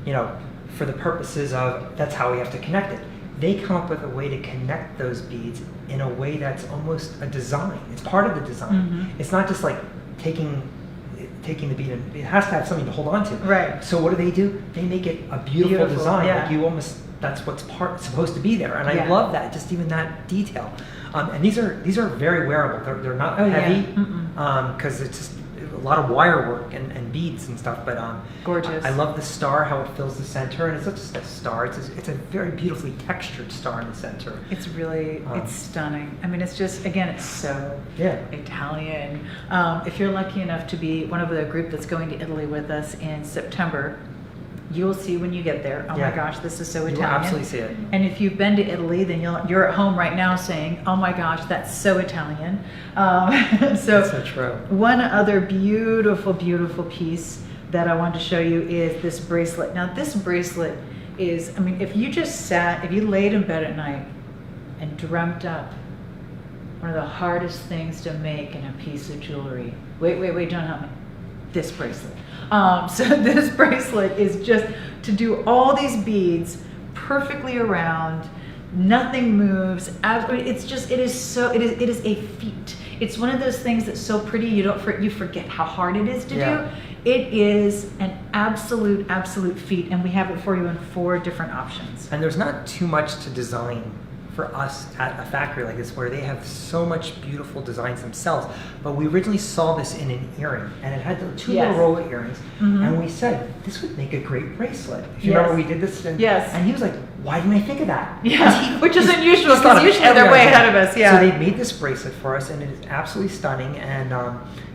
for the purposes of that's how we have to connect it. They come up with a way to connect those beads in a way that's almost a design. It's part of the design. Mm-hmm. It's not just like taking the bead, and it has to have something to hold on to. Right. So what do? They make it a beautiful design. Yeah. Like you almost, that's what's supposed to be there. And I love that, just even that detail. And these are very wearable. They're not heavy because it's just a lot of wire work and beads and stuff. But gorgeous. I love the star, how it fills the center, and it's not just a star. It's a very beautifully textured star in the center. It's really, it's stunning. I mean, it's just, again, it's so Italian. If you're lucky enough to be one of the group that's going to Italy with us in September, you'll see when you get there, oh my gosh, this is so Italian. You will absolutely see it. And if you've been to Italy, then you're at home right now saying, oh my gosh, that's so Italian. That's so true. One other beautiful, beautiful piece that I wanted to show you is this bracelet. Now this bracelet is, I mean, if you laid in bed at night and dreamt up one of the hardest things to make in a piece of jewelry. Wait, don't help me. This bracelet. So this bracelet is just to do all these beads perfectly around, nothing moves. It is a feat. It's one of those things that's so pretty you forget how hard it is to do. It is an absolute feat, and we have it for you in 4 different options. And there's not too much to design for us at a factory like this where they have so much beautiful designs themselves. But we originally saw this in an earring, and it had the two Yes. little roller earrings, Mhm. and we said, this would make a great bracelet. If you Yes. remember, we did this. Yes. And he was like, why didn't I think of that? Yeah, which is unusual, He's thought because of usually they're way everything. ahead of us, yeah. So they made this bracelet for us, and it is absolutely stunning. And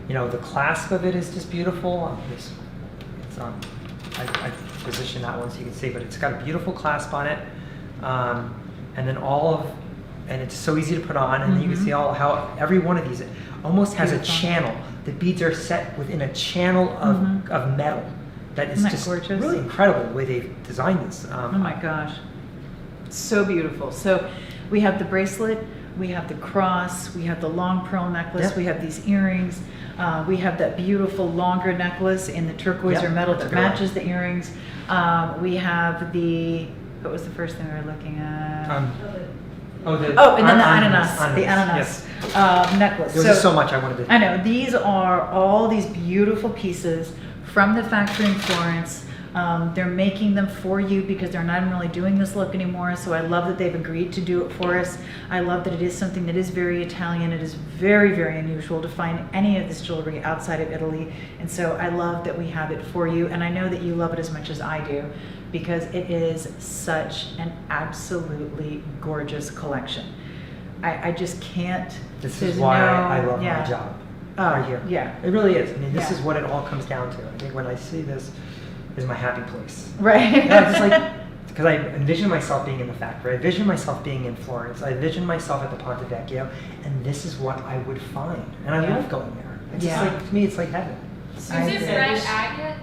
you know, the clasp of it is just beautiful. I positioned that one so you can see, but it's got a beautiful clasp on it. And then and it's so easy to put on, and you can see how every one of these almost has a Beautiful. channel. The beads are set within a channel of metal. That is Isn't that just gorgeous? really incredible the way they've designed this. Oh my gosh, so beautiful. So we have the bracelet, we have the cross, we have the long pearl necklace, Yep. we have these earrings, we have that beautiful longer necklace in the turquoise Yep, or metal that's a that good one. matches the earrings. We have what was the first thing we were looking at? Oh, The Oh, and then the ananas, ananas yes. necklace. There was just so much I wanted to. I know, these are all these beautiful pieces from the factory in Florence. They're making them for you because they're not really doing this look anymore. So I love that they've agreed to do it for us. I love that it is something that is very Italian. It is very, very unusual to find any of this jewelry outside of Italy. And so I love that we have it for you. And I know that you love it as much as I do, because it is such an absolutely gorgeous collection. I just can't. This there's is why no- I love yeah. my job. Oh, Right here. yeah. It really is. I mean, this Yeah. is what it all comes down to. I think when I see this, is my happy place. Right. Yeah, just like, because I envision myself being in the factory. I envision myself being in Florence. I envision myself at the Ponte Vecchio, and this is what I would find. And I Yeah. love going there. It's Yeah. just like, to me, it's like heaven. Is I this agree. red agate?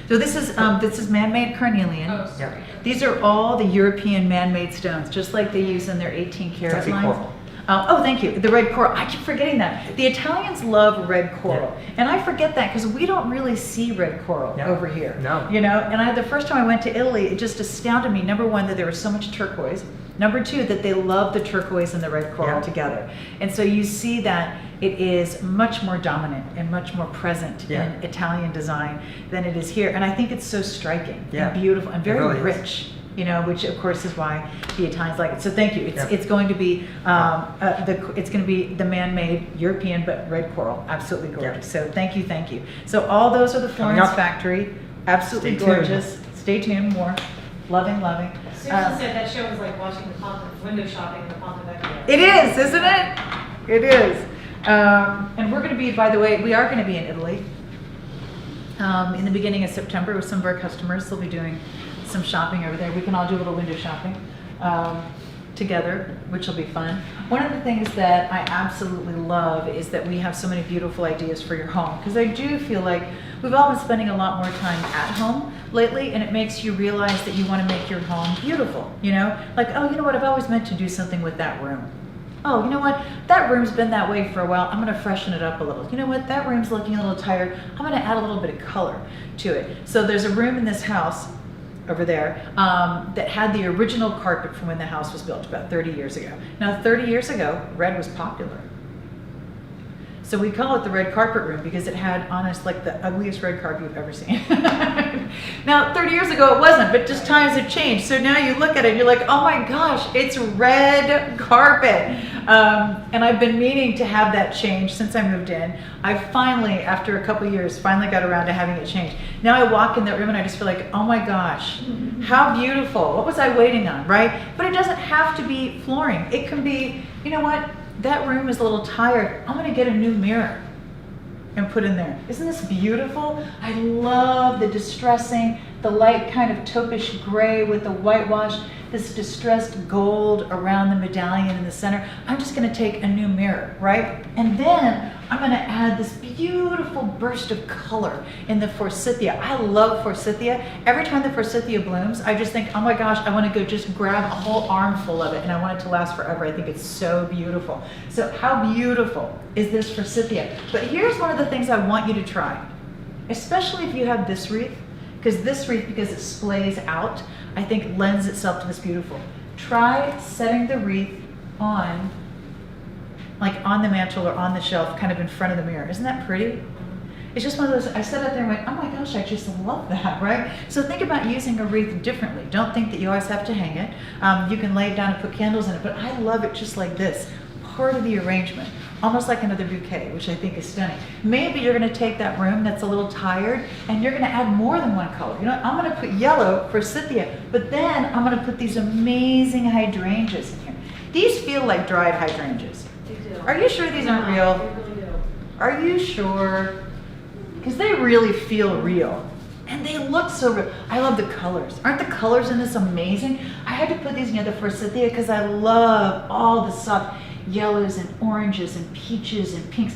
So this is man-made carnelian. Oh, sorry. These are all the European man-made stones, just like they use in their 18 karat actually lines. coral. Oh, thank you. The red coral. I keep forgetting that. The Italians love red coral, and I forget that because we don't really see red coral Yeah. over here. No. You know, and the first time I went to Italy, it just astounded me. Number one, that there was so much turquoise. Number two, that they love the turquoise and the red coral Yeah. together. And so you see that it is much more dominant and much more present Yeah. in Italian design than it is here. And I think it's so striking Yeah. and beautiful and It very really is. rich. You know, which of course is why the Italians like it. So thank you. Yeah. It's going to be it's going to be the man-made European, but red coral, absolutely gorgeous. So thank you, thank you. So all those are the Coming Florence up. factory, absolutely Stay tuned. gorgeous. Stay tuned, more, loving. Susan said that show was like watching window shopping in the Ponte Vecchio. It is, isn't it? It is. And we're going to be, by the way, we are going to be in Italy in the beginning of September with some of our customers. They'll be doing some shopping over there. We can all do a little window shopping together, which will be fun. One of the things that I absolutely love is that we have so many beautiful ideas for your home, because I do feel like we've all been spending a lot more time at home lately, and it makes you realize that you want to make your home beautiful, you know? Like, oh, you know what, I've always meant to do something with that room. Oh, you know what? That room's been that way for a while. I'm going to freshen it up a little. You know what? That room's looking a little tired. I'm going to add a little bit of color to it. So there's a room in this house over there that had the original carpet from when the house was built about 30 years ago. Now, 30 years ago, red was popular. So we call it the red carpet room because it had, honest, like the ugliest red carpet you've ever seen. Now, 30 years ago it wasn't, but just times have changed. So now you look at it and you're like, oh my gosh, it's red carpet. And I've been meaning to have that change since I moved in. I finally, after a couple years, finally got around to having it changed. Now I walk in that room and I just feel like, oh my gosh, how beautiful. What was I waiting on, right? But it doesn't have to be flooring. It can be, you know what? That room is a little tired. I'm going to get a new mirror and put in there. Isn't this beautiful? I love the distressing, the light kind of taupish gray with the whitewash, this distressed gold around the medallion in the center. I'm just going to take a new mirror, right? And then I'm going to add this beautiful burst of color in the forsythia. I love forsythia. Every time the forsythia blooms, I just think, oh my gosh, I want to go just grab a whole armful of it, and I want it to last forever. I think it's so beautiful. So how beautiful is this forsythia? But here's one of the things I want you to try, especially if you have this wreath, because this wreath, because it splays out, I think lends itself to this beautiful. Try setting the wreath on, like on the mantle or on the shelf, kind of in front of the mirror. Isn't that pretty? It's just one of those, I sat out there and went, oh my gosh, I just love that, right? So think about using a wreath differently. Don't think that you always have to hang it. You can lay it down and put candles in it, but I love it just like this, part of the arrangement, almost like another bouquet, which I think is stunning. Maybe you're gonna take that room that's a little tired and you're gonna add more than one color. You know, I'm gonna put yellow for Cynthia, but then I'm gonna put these amazing hydrangeas in here. These feel like dried hydrangeas. They do. Are you sure these aren't real? They really do. Are you sure? Because they really feel real. And they look so real. I love the colors. Aren't the colors in this amazing? I had to put these together for Cynthia because I love all the soft yellows and oranges and peaches and pinks.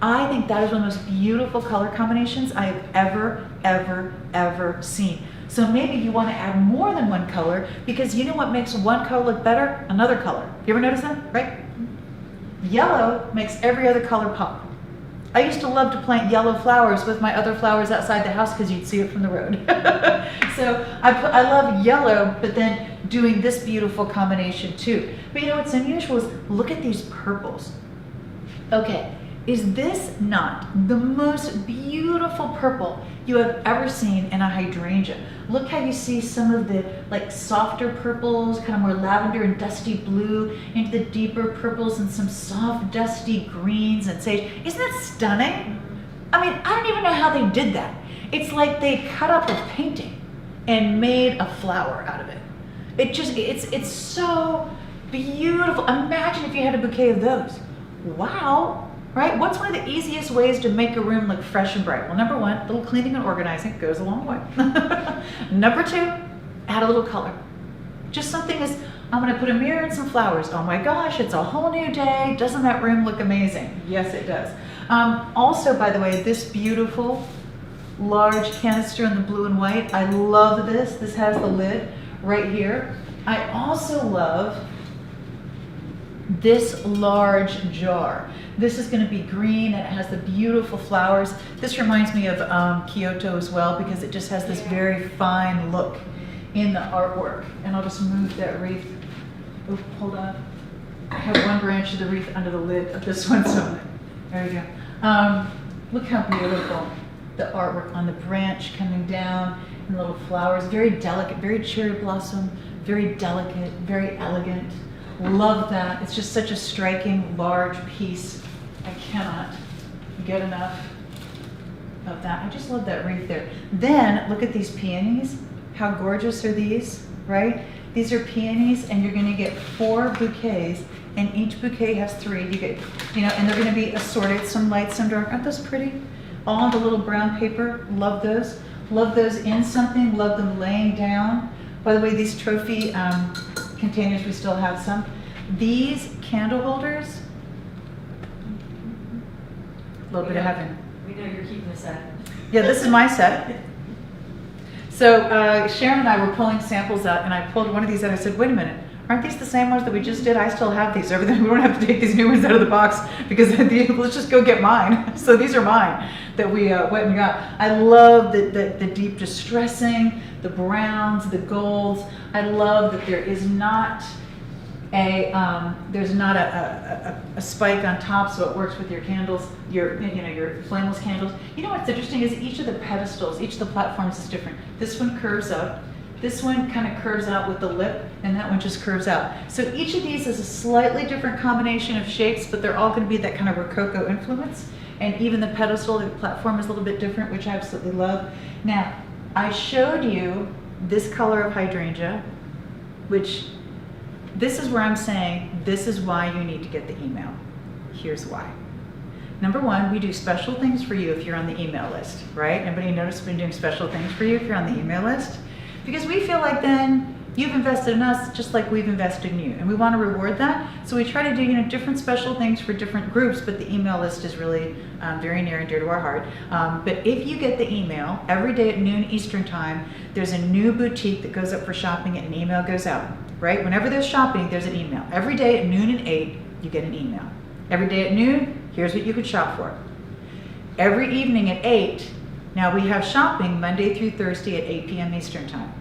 I think that is one of the most beautiful color combinations I have ever seen. So maybe you want to add more than one color because you know what makes one color look better? Another color. You ever notice that? Right? Yellow makes every other color pop. I used to love to plant yellow flowers with my other flowers outside the house because you'd see it from the road. So I love yellow, but then doing this beautiful combination too. But you know what's unusual is look at these purples. Okay, is this not the most beautiful purple you have ever seen in a hydrangea? Look how you see some of the like softer purples, kind of more lavender and dusty blue, into the deeper purples and some soft dusty greens and sage. Isn't that stunning? I mean, I don't even know how they did that. It's like they cut up a painting and made a flower out of it. It's so beautiful. Imagine if you had a bouquet of those. Wow. Right? What's one of the easiest ways to make a room look fresh and bright? Well, number one, a little cleaning and organizing goes a long way. Number two, add a little color. Just something as, I'm gonna put a mirror and some flowers. Oh my gosh, it's a whole new day. Doesn't that room look amazing? Yes, it does. Also, by the way, this beautiful large canister in the blue and white, I love this. This has the lid right here. I also love this large jar. This is going to be green and it has the beautiful flowers. This reminds me of Kyoto as well because it just has this very fine look in the artwork. And I'll just move that wreath. Oh, hold on. I have one branch of the wreath under the lid of this one, so there we go. Look how beautiful the artwork on the branch coming down and little flowers. Very delicate, very cherry blossom, very delicate, very elegant. Love that. It's just such a striking, large piece. I cannot get enough of that. I just love that wreath there. Then look at these peonies. How gorgeous are these, right? These are peonies, and you're going to get 4 bouquets, and each bouquet has 3. You get, you know, and they're going to be assorted, some light, some dark. Aren't those pretty? All on the little brown paper. Love those. Love those in something. Love them laying down. By the way, these trophy containers, we still have some. These candle holders, a little bit of heaven. We know you're keeping a set. Yeah, this is my set. So Sharon and I were pulling samples out, and I pulled one of these out. I said, wait a minute, aren't these the same ones that we just did? I still have these over there. We don't have to take these new ones out of the box because let's just go get mine. So these are mine that we went and got. I love the deep distressing, the browns, the golds. I love that there is not there's not a spike on top, so it works with your candles, your flameless candles. You know what's interesting is each of the pedestals, each of the platforms is different. This one curves up, this one kind of curves out with the lip, and that one just curves out. So each of these is a slightly different combination of shapes, but they're all going to be that kind of Rococo influence. And even the pedestal, the platform is a little bit different, which I absolutely love. Now, I showed you this color of hydrangea, which this is where I'm saying this is why you need to get the email. Here's why. Number one, we do special things for you if you're on the email list, right? Anybody notice we've been doing special things for you if you're on the email list? Because we feel like then you've invested in us just like we've invested in you, and we want to reward that. So we try to do different special things for different groups, but the email list is really very near and dear to our heart. But if you get the email every day at noon Eastern time, there's a new boutique that goes up for shopping and an email goes out, right? Whenever there's shopping, there's an email. Every day at noon and 8, you get an email. Every day at noon, here's what you could shop for. Every evening at 8, now we have shopping Monday through Thursday at 8 p.m. Eastern time.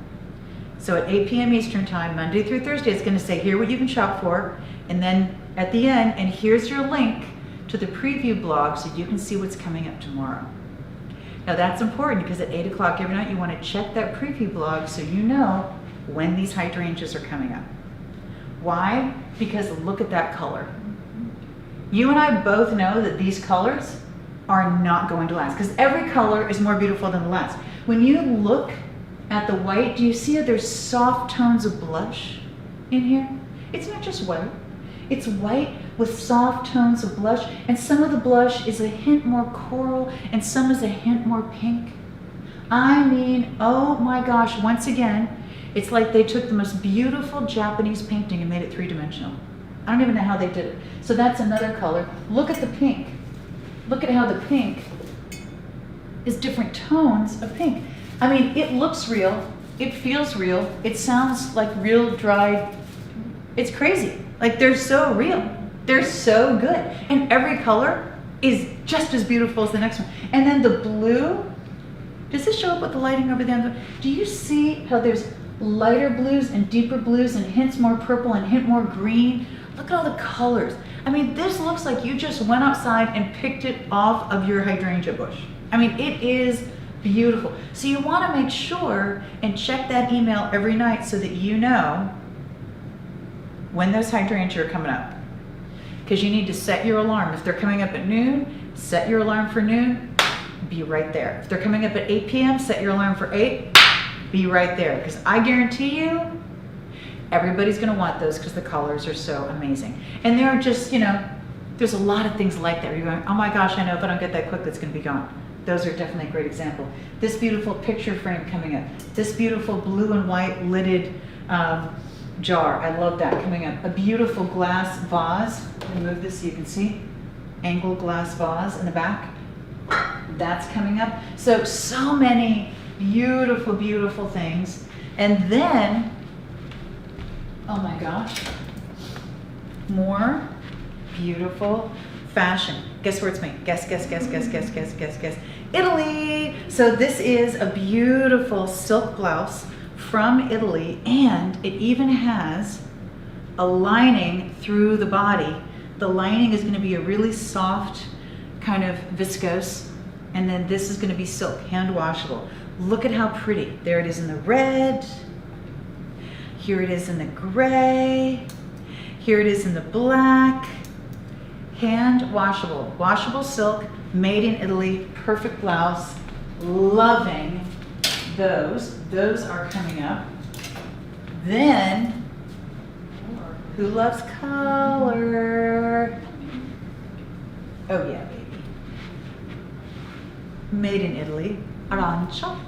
So at 8 p.m. Eastern time, Monday through Thursday, it's going to say, here what you can shop for. And then at the end, and here's your link to the preview blog so you can see what's coming up tomorrow. Now that's important because at 8 o'clock every night you want to check that preview blog so you know when these hydrangeas are coming up. Why? Because look at that color. You and I both know that these colors are not going to last because every color is more beautiful than the last. When you look at the white, do you see that there's soft tones of blush in here? It's not just white. It's white with soft tones of blush, and some of the blush is a hint more coral and some is a hint more pink. I mean, oh my gosh, once again, it's like they took the most beautiful Japanese painting and made it three-dimensional. I don't even know how they did it. So that's another color. Look at the pink. Look at how the pink is different tones of pink. I mean, it looks real. It feels real. It sounds like real dried. It's crazy. Like they're so real. They're so good. And every color is just as beautiful as the next one. And then the blue, does this show up with the lighting over there? Do you see how there's lighter blues and deeper blues and hints more purple and hint more green? Look at all the colors. I mean, this looks like you just went outside and picked it off of your hydrangea bush. I mean, it is beautiful. So you want to make sure and check that email every night so that you know when those hydrangeas are coming up. Because you need to set your alarm. If they're coming up at noon, set your alarm for noon, be right there. If they're coming up at 8 p.m., set your alarm for 8, be right there. Because I guarantee you, everybody's going to want those because the colors are so amazing. And there are just, you know, there's a lot of things like that. You're going, oh my gosh, I know if I don't get that quick, that's going to be gone. Those are definitely a great example. This beautiful picture frame coming up. This beautiful blue and white lidded jar. I love that coming up. A beautiful glass vase. Let me move this so you can see. Angled glass vase in the back. That's coming up. So many beautiful, beautiful things. And then, oh my gosh, more beautiful fashion. Guess where it's made? Guess. Italy. So this is a beautiful silk blouse from Italy, and it even has a lining through the body. The lining is going to be a really soft kind of viscose, and then this is going to be silk, hand washable. Look at how pretty. There it is in the red. Here it is in the gray. Here it is in the black. Hand washable. Washable silk, made in Italy, perfect blouse. Loving those. Those are coming up. Then, who loves color? Oh yeah, baby. Made in Italy, arancia.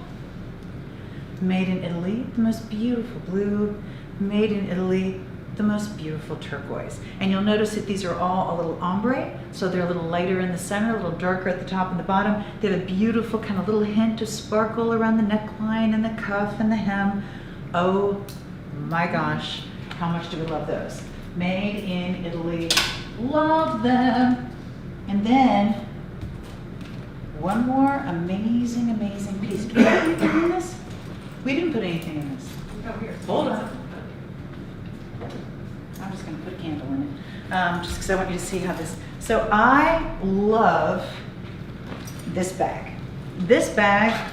Made in Italy, the most beautiful blue. Made in Italy, the most beautiful turquoise. And you'll notice that these are all a little ombre, so they're a little lighter in the center, a little darker at the top and the bottom. They have a beautiful kind of little hint of sparkle around the neckline and the cuff and the hem. Oh my gosh, how much do we love those? Made in Italy, love them. And then, one more amazing, amazing piece. Do we have anything in this? We didn't put anything in this. Oh, here. Hold on. I'm just going to put a candle in it, just because I want you to see how this. So I love this bag. This bag.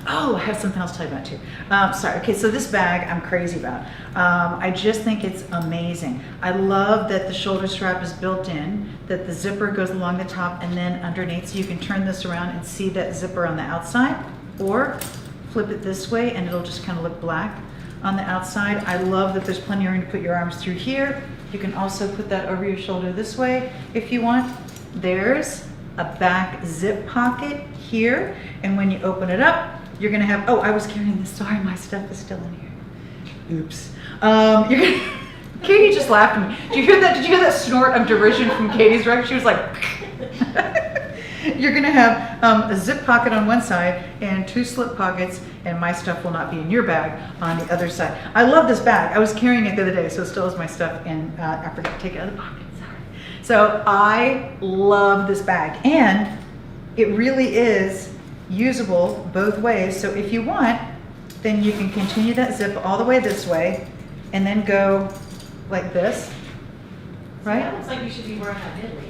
Oh, I have something else to tell you about too. Sorry. Okay, so this bag I'm crazy about. I just think it's amazing. I love that the shoulder strap is built in, that the zipper goes along the top and then underneath, so you can turn this around and see that zipper on the outside, or flip it this way and it'll just kind of look black on the outside. I love that there's plenty of room to put your arms through here. You can also put that over your shoulder this way if you want. There's a back zip pocket here, and when you open it up, you're gonna have, oh, I was carrying this, sorry, my stuff is still in here. Oops. Katie just laughed at me. Did you hear that? Did you hear that snort of derision from Katie's record? She was like, you're gonna have a zip pocket on one side and 2 slip pockets, and my stuff will not be in your bag on the other side. I love this bag. I was carrying it the other day, so it still has my stuff, and I forgot to take it out of the pocket, sorry. So I love this bag, and it really is usable both ways. So if you want, then you can continue that zip all the way this way, and then go like this, right? That looks like you should be wearing that in Italy.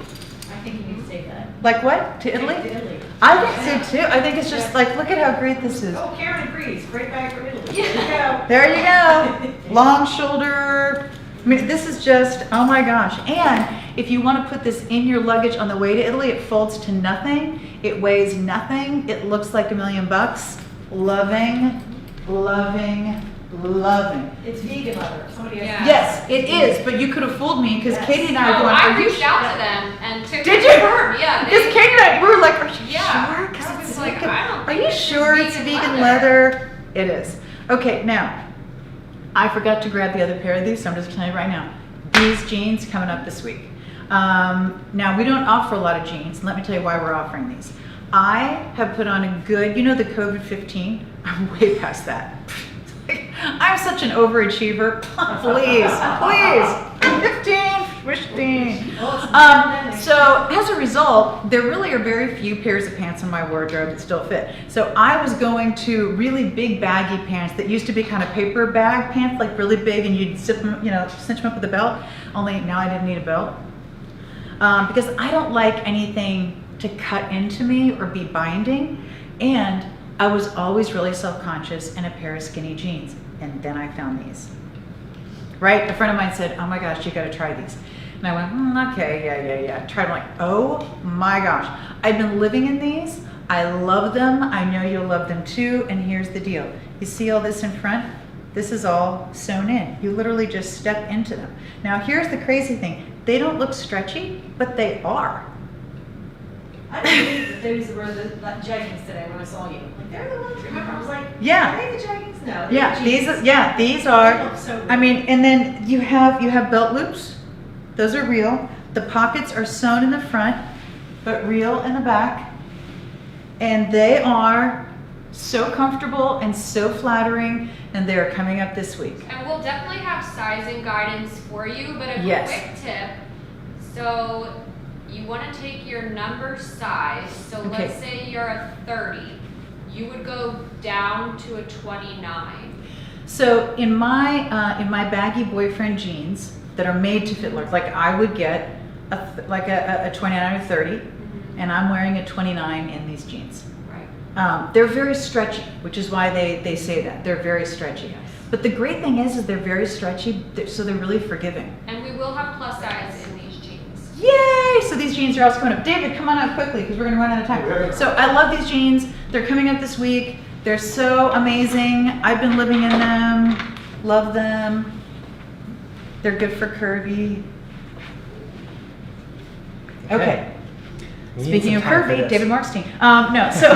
I think you need to take that. Like what? To Italy? Take it to Italy. I think so too. I think it's just like, look at how great this is. Oh, Karen agrees. Great bag for Italy. Yeah. There you go. There you go. Long shoulder. I mean, this is just, oh my gosh. And if you want to put this in your luggage on the way to Italy, it folds to nothing. It weighs nothing. It looks like $1,000,000. Loving, loving, loving. It's vegan leather. Somebody has. Yeah. Yes, it is, but you could have fooled me because Yes. Katie and No, I were going, I "Are you reached sure?" out to them and took Did it you? confirmed. Yeah. Because they- Katie and I, we were like, are you Yeah. sure? 'Cause I it's was like, vegan. I don't Are think you this is sure it's vegan vegan leather. leather? It is. Okay, now, I forgot to grab the other pair of these, so I'm just telling you right now. These jeans coming up this week. Now, we don't offer a lot of jeans, and let me tell you why we're offering these. I have put on a good, you know the COVID-15? I'm way past that. I'm such an overachiever. Please, please. 15. So as a result, there really are very few pairs of pants in my wardrobe that still fit. So I was going to really big baggy pants that used to be kind of paper bag pants, like really big, and you'd zip them, you know, cinch them up with a belt. Only now I didn't need a belt because I don't like anything to cut into me or be binding, and I was always really self-conscious in a pair of skinny jeans, and then I found these. Right? A friend of mine said, oh my gosh, you gotta try these. And I went, okay, yeah. Tried them, like, oh my gosh. I've been living in these. I love them. I know you'll love them too. And here's the deal. You see all this in front? This is all sewn in. You literally just step into them. Now here's the crazy thing. They don't look stretchy, but they are. I didn't believe that those were the jeggings today when I saw you. Like, they're the ones, remember? I was like, Yeah. are they the jeggings? No. they're Yeah, the these jeans. these They are. look so I good. mean, and then you have belt loops. Those are real. The pockets are sewn in the front, but real in the back. And they are so comfortable and so flattering, and they're coming up this week. And we'll definitely have sizing guidance for you, but a Yes. quick tip. So you want to take your number size. So Okay. let's say you're a 30. You would go down to a 29. So in my baggy boyfriend jeans that are made to fit large, like I would get a 29 or 30, and I'm wearing a 29 in these jeans. Right. They're very stretchy, which is why they say that. They're very stretchy. But the great thing is they're very stretchy, so they're really forgiving. And we will have plus size in these jeans. Yay! So these jeans are also coming up. David, come on up quickly because we're going to run out of time. So I love these jeans. They're coming up this week. They're so amazing. I've been living in them. Love them. They're good for curvy. Okay. We need Speaking some of time for curvy, this. David Marstein. No, so.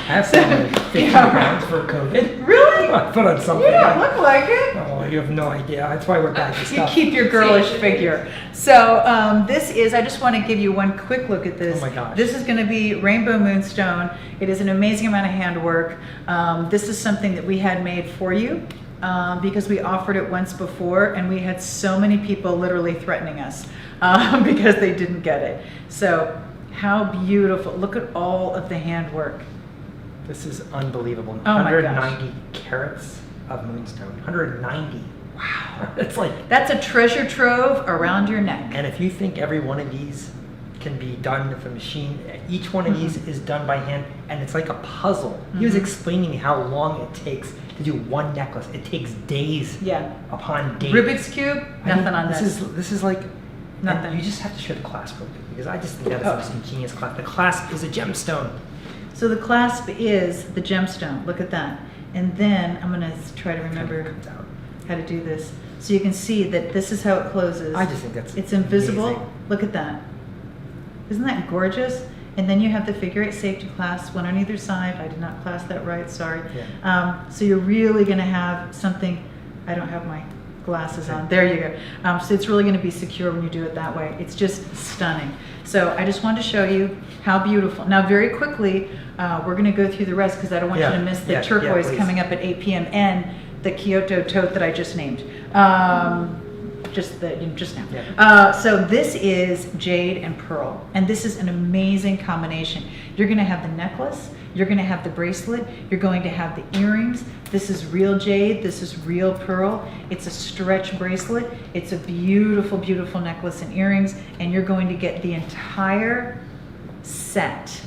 I have some like 50 pounds for COVID. Really? I put on something. You don't look like it. Oh, you have no idea. That's why we're back to You stuff. keep your girlish figure. So this is, I just want to give you one quick look at this. Oh my gosh. This is going to be Rainbow Moonstone. It is an amazing amount of handwork. This is something that we had made for you because we offered it once before, and we had so many people literally threatening us because they didn't get it. So how beautiful. Look at all of the handwork. This is unbelievable. Oh my gosh. 190 carats of Moonstone. 190. Wow. It's like, That's a treasure trove around your neck. and if you think every one of these can be done with a machine, each one of these is done by hand, and it's like a puzzle. He was Mhm. explaining me how long it takes to do one necklace. It takes days Yeah. upon days. Rubik's Cube, I mean, nothing on this. This is like Nothing. and you just have to show the clasp real quick because I just think that's Oh. the most ingenious clasp. The clasp is a gemstone. So the clasp is the gemstone. Look at that. And then I'm going to try to It remember comes out. how to do this. So you can see that this is how it closes. I just think that's It's invisible. amazing. Look at that. Isn't that gorgeous? And then you have the figure 8 safety clasp, one on either side. I did not clasp that right, sorry. Yeah. So you're really going to have something. I don't have my glasses on. There you go. So it's really going to be secure when you do it that way. It's just stunning. So I just wanted to show you how beautiful. Now very quickly, we're going to go through the rest because I don't want you Yeah, to miss the yeah, turquoise please. coming up at 8 p.m. and the Kyoto Tote that I just named. Just now. Yeah. So this is Jade and Pearl, and this is an amazing combination. You're going to have the necklace, you're going to have the bracelet, you're going to have the earrings, This is real jade, this is real pearl. It's a stretch bracelet. It's a beautiful, beautiful necklace and earrings, and you're going to get the entire set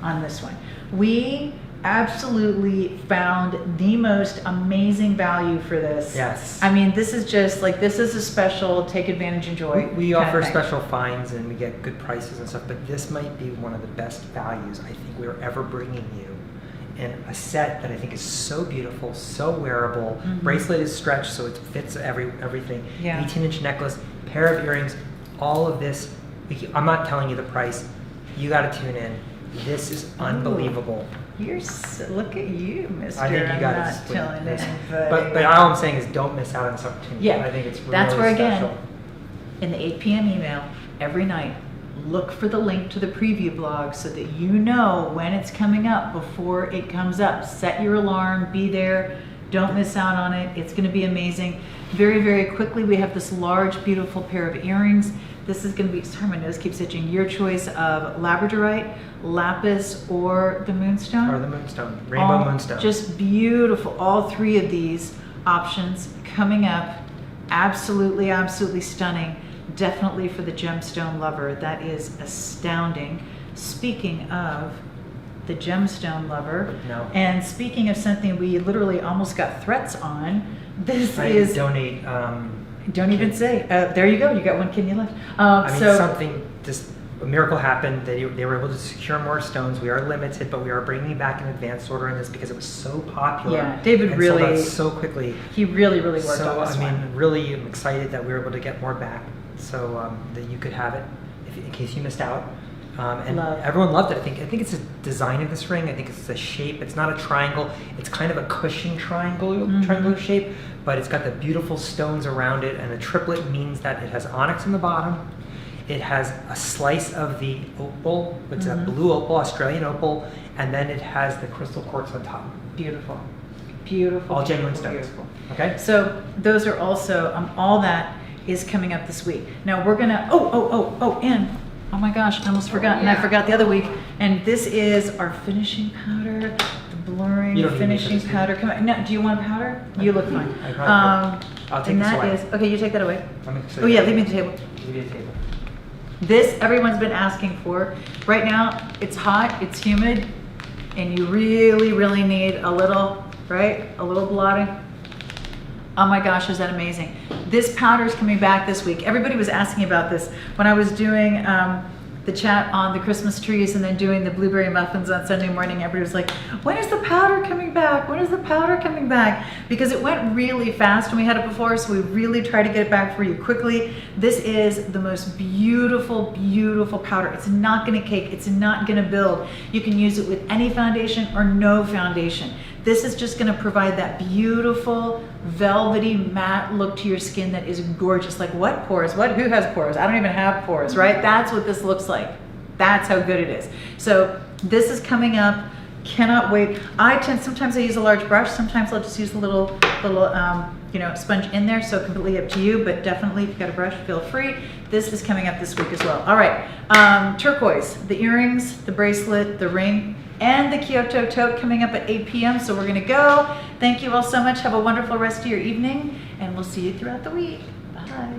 on this one. We absolutely found the most amazing value for this. Yes. I mean, this is just like, this is a special take advantage, enjoy. We kind of offer thing. special finds and we get good prices and stuff, but this might be one of the best values I think we're ever bringing you. And a set that I think is so beautiful, so wearable. Bracelet is stretched, so it fits everything. Yeah. 18-inch necklace, pair of earrings, all of this. I'm not telling you the price. You got to tune in. This is unbelievable. You're so, look at you, Mister. I think you I'm got not to telling this. anybody. But all I'm saying is don't miss out on this opportunity. Yeah, I think it's really that's where special. again, in the 8 p.m. email every night, look for the link to the preview blog so that you know when it's coming up before it comes up. Set your alarm, be there, don't miss out on it. It's going to be amazing. Very, very quickly, we have this large, beautiful pair of earrings. This is going to be, sorry, my nose keeps itching, your choice of labradorite, lapis, or the moonstone. Or the moonstone, rainbow moonstone. Just beautiful. All three of these options coming up. Absolutely, absolutely stunning. Definitely for the gemstone lover. That is astounding. Speaking of the gemstone lover, No. and speaking of something we literally almost got threats on, this I is, donate. don't even say, there you go, you got one kidney left. I mean, So, something, just a miracle happened. They were able to secure more stones. We are limited, but we are bringing back an advance order on this because it was so popular. Yeah, David and really- sold out so quickly. he really, really worked So on this I mean, one. really am excited that we were able to get more back, so that you could have it in case you missed out. And Love. everyone loved it. I think it's a design of this ring. I think it's the shape. It's not a triangle. It's kind of a cushion triangular shape, but it's got the beautiful stones around it. And a triplet means that it has onyx in the bottom. It has a slice of the opal. It's a blue opal, Australian opal, and then it has the crystal quartz on top. Beautiful. Beautiful. All genuine beautiful, stones. beautiful. Okay. So those are also, all that is coming up this week. Now we're gonna, and, oh my gosh, I almost forgot, and I yeah. forgot the other week. And this is our finishing powder, the blurring You don't need me for finishing this, do you? powder. Come on, no, do you want powder? You look fine. I probably I'll take and this that away. is, okay, you take that away. Let me show Oh you. yeah, leave me at the table. Leave it at the table. This everyone's been asking for. Right now, it's hot, it's humid, and you really, really need a little, right? A little blotting. Oh my gosh, is that amazing. This powder is coming back this week. Everybody was asking about this. When I was doing the chat on the Christmas trees and then doing the blueberry muffins on Sunday morning, everybody was like, when is the powder coming back? When is the powder coming back? Because it went really fast when we had it before, so we really tried to get it back for you quickly. This is the most beautiful, beautiful powder. It's not gonna cake, it's not gonna build. You can use it with any foundation or no foundation. This is just gonna provide that beautiful, velvety, matte look to your skin that is gorgeous. Like what pores? Who has pores? I don't even have pores, right? That's what this looks like. That's how good it is. So this is coming up. Cannot wait. Sometimes I use a large brush. Sometimes I'll just use a little sponge in there. So completely up to you, but definitely if you've got a brush, feel free. This is coming up this week as well. All right, turquoise, the earrings, the bracelet, the ring, and the Kyoto Tote coming up at 8 p.m. So we're gonna go. Thank you all so much. Have a wonderful rest of your evening, and we'll see you throughout the week. Bye.